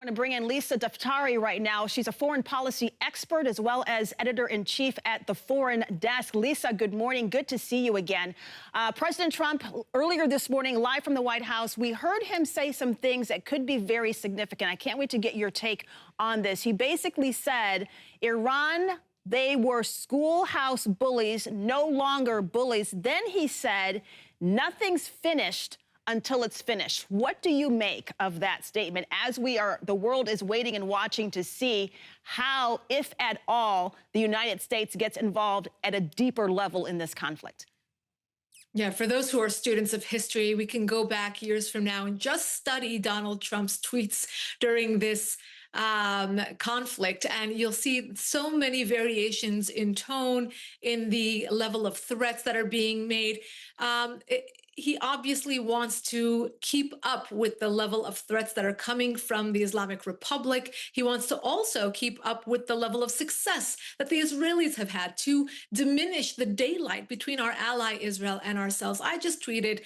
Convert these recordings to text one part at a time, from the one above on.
I'm going to bring in Lisa Daftari right now. She's a foreign policy expert as well as editor-in-chief at the Foreign Desk. Lisa, good morning. Good to see you again. President Trump, earlier this morning, live from the White House, we heard him say some things that could be very significant. I can't wait to get your take on this. He basically said, Iran, they were schoolhouse bullies, no longer bullies. Then he said, nothing's finished until it's finished. What do you make of that statement as the world is waiting and watching to see how, if at all, the United States gets involved at a deeper level in this conflict? Yeah, for those who are students of history, we can go back years from now and just study Donald Trump's tweets during this conflict, and you'll see so many variations in tone, in the level of threats that are being made. He obviously wants to keep up with the level of threats that are coming from the Islamic Republic. He wants to also keep up with the level of success that the Israelis have had to diminish the daylight between our ally Israel and ourselves. I just tweeted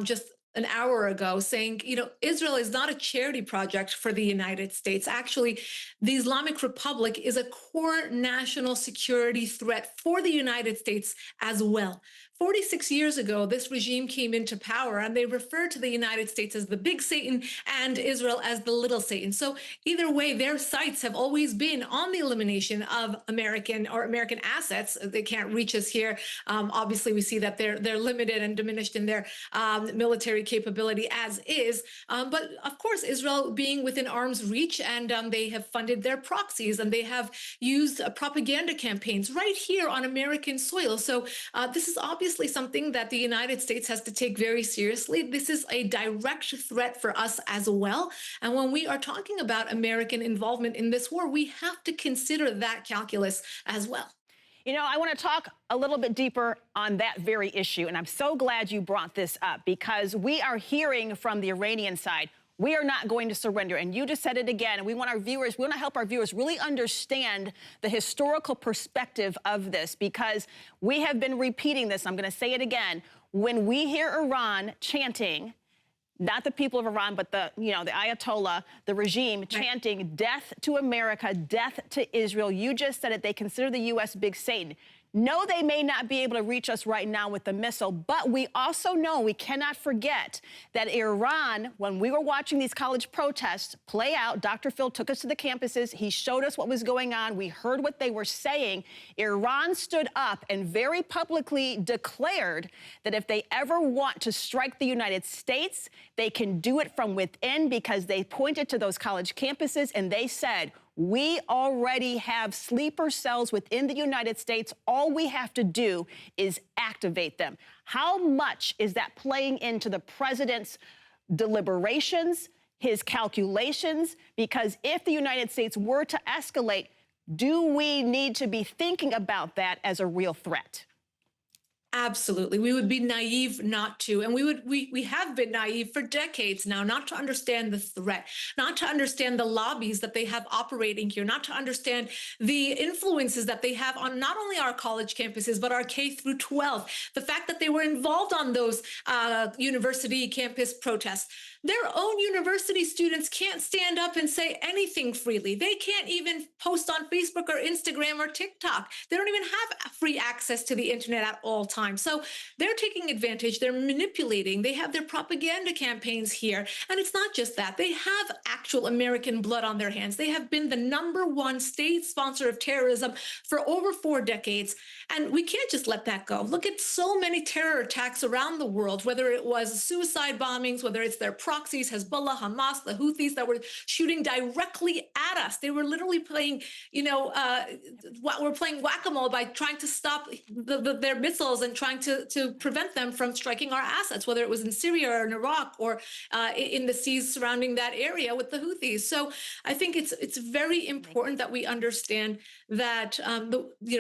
just an hour ago saying, Israel is not a charity project for the United States. Actually, the Islamic Republic is a core national security threat for the United States as well. 46 years ago, this regime came into power and they referred to the United States as the big Satan and Israel as the little Satan. So either way, their sights have always been on the elimination of American assets. They can't reach us here. Obviously, we see that they're limited and diminished in their military capability as is. But of course, Israel being within arm's reach, and they have funded their proxies and they have used propaganda campaigns right here on American soil. So this is obviously something that the United States has to take very seriously. This is a direct threat for us as well. And when we are talking about American involvement in this war, we have to consider that calculus as well. I want to talk a little bit deeper on that very issue. And I'm so glad you brought this up, because we are hearing from the Iranian side, we are not going to surrender. And you just said it again. And we want to help our viewers really understand the historical perspective of this, because we have been repeating this. I'm going to say it again. When we hear Iran chanting, not the people of Iran, but the Ayatollah, the regime chanting death to America, death to Israel. You just said it. They consider the U.S. big Satan. No, they may not be able to reach us right now with the missile, but we also know, we cannot forget that Iran, when we were watching these college protests play out, Dr. Phil took us to the campuses. He showed us what was going on. We heard what they were saying. Iran stood up and very publicly declared that if they ever want to strike the United States, they can do it from within, because they pointed to those college campuses and they said, we already have sleeper cells within the United States. All we have to do is activate them. How much is that playing into the president's deliberations, his calculations? Because if the United States were to escalate, do we need to be thinking about that as a real threat? Absolutely. We would be naive not to. And we have been naive for decades now, not to understand the threat, not to understand the lobbies that they have operating here, not to understand the influences that they have on not only our college campuses, but our K through 12. The fact that they were involved on those university campus protests. Their own university students can't stand up and say anything freely. They can't even post on Facebook or Instagram or TikTok. They don't even have free access to the internet at all times. So they're taking advantage. They're manipulating. They have their propaganda campaigns here. And it's not just that. They have actual American blood on their hands. They have been the #1 state sponsor of terrorism for over 4 decades. And we can't just let that go. Look at so many terror attacks around the world, whether it was suicide bombings, whether it's their proxies, Hezbollah, Hamas, the Houthis that were shooting directly at us. They were literally playing, we're playing whack-a-mole by trying to stop their missiles and trying to prevent them from striking our assets, whether it was in Syria or in Iraq or in the seas surrounding that area with the Houthis. So I think it's very important that we understand that,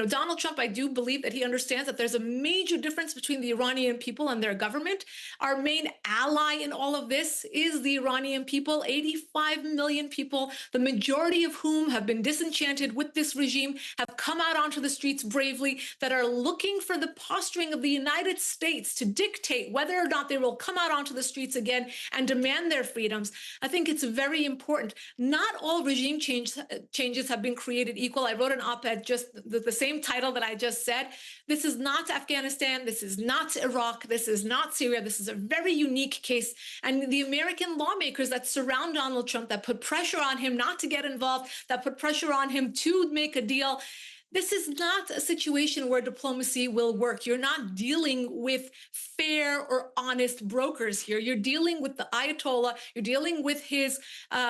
Donald Trump, I do believe that he understands that there's a major difference between the Iranian people and their government. Our main ally in all of this is the Iranian people, 85 million people, the majority of whom have been disenchanted with this regime, have come out onto the streets bravely, that are looking for the posturing coming of the United States to dictate whether or not they will come out onto the streets again and demand their freedoms, I think it's very important. Not all regime changes have been created equal. I wrote an op-ed, just the same title that I just said. This is not Afghanistan. This is not Iraq. This is not Syria. This is a very unique case. And the American lawmakers that surround Donald Trump, that put pressure on him not to get involved, that put pressure on him to make a deal, this is not a situation where diplomacy will work. You're not dealing with fair or honest brokers here. You're dealing with the Ayatollah. You're dealing with his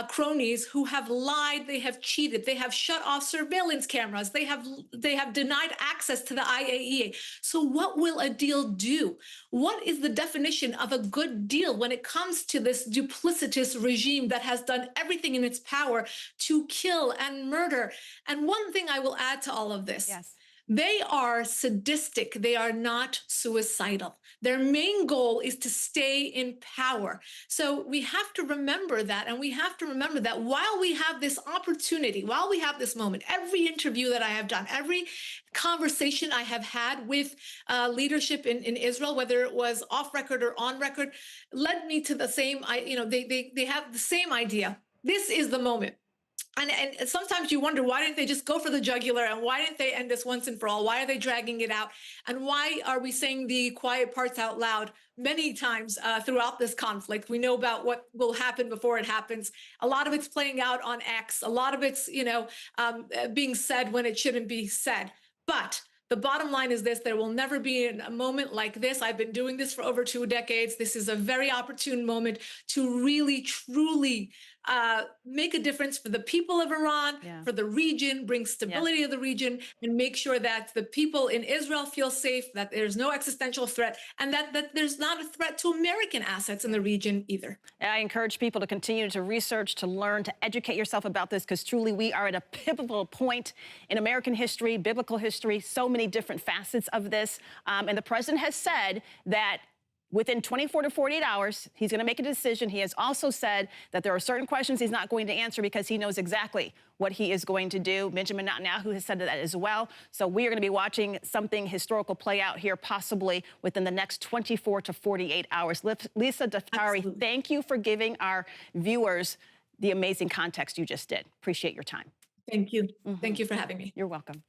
cronies who have lied. They have cheated. They have shut off surveillance cameras. They have denied access to the IAEA. So what will a deal do? What is the definition of a good deal when it comes to this duplicitous regime that has done everything in its power to kill and murder? And one thing I will add to all of this. Yes. They are sadistic. They are not suicidal. Their main goal is to stay in power. So we have to remember that. And we have to remember that while we have this opportunity, while we have this moment, every interview that I have done, every conversation I have had with leadership in Israel, whether it was off record or on record, led me to the same, they have the same idea. This is the moment. And sometimes you wonder, why didn't they just go for the jugular? And why didn't they end this once and for all? Why are they dragging it out? And why are we saying the quiet parts out loud many times throughout this conflict? We know about what will happen before it happens. A lot of it's playing out on X. A lot of it's, being said when it shouldn't be said. But the bottom line is this: there will never be a moment like this. I've been doing this for over 2 decades. This is a very opportune moment to really, truly make a difference for the people of Iran, for the region, bring stability to the region, and make sure that the people in Israel feel safe, that there's no existential threat, and that there's not a threat to American assets in the region either. I encourage people to continue to research, to learn, to educate yourself about this, because truly we are at a pivotal point in American history, biblical history, so many different facets of this. And the president has said that within 24 to 48 hours, he's going to make a decision. He has also said that there are certain questions he's not going to answer because he knows exactly what he is going to do. Benjamin Netanyahu has said that as well. So we are going to be watching something historical play out here, possibly within the next 24 to 48 hours. Lisa Daftari, thank you for giving our viewers the amazing context you just did. Appreciate your time. Thank you. Thank you for having me. You're welcome.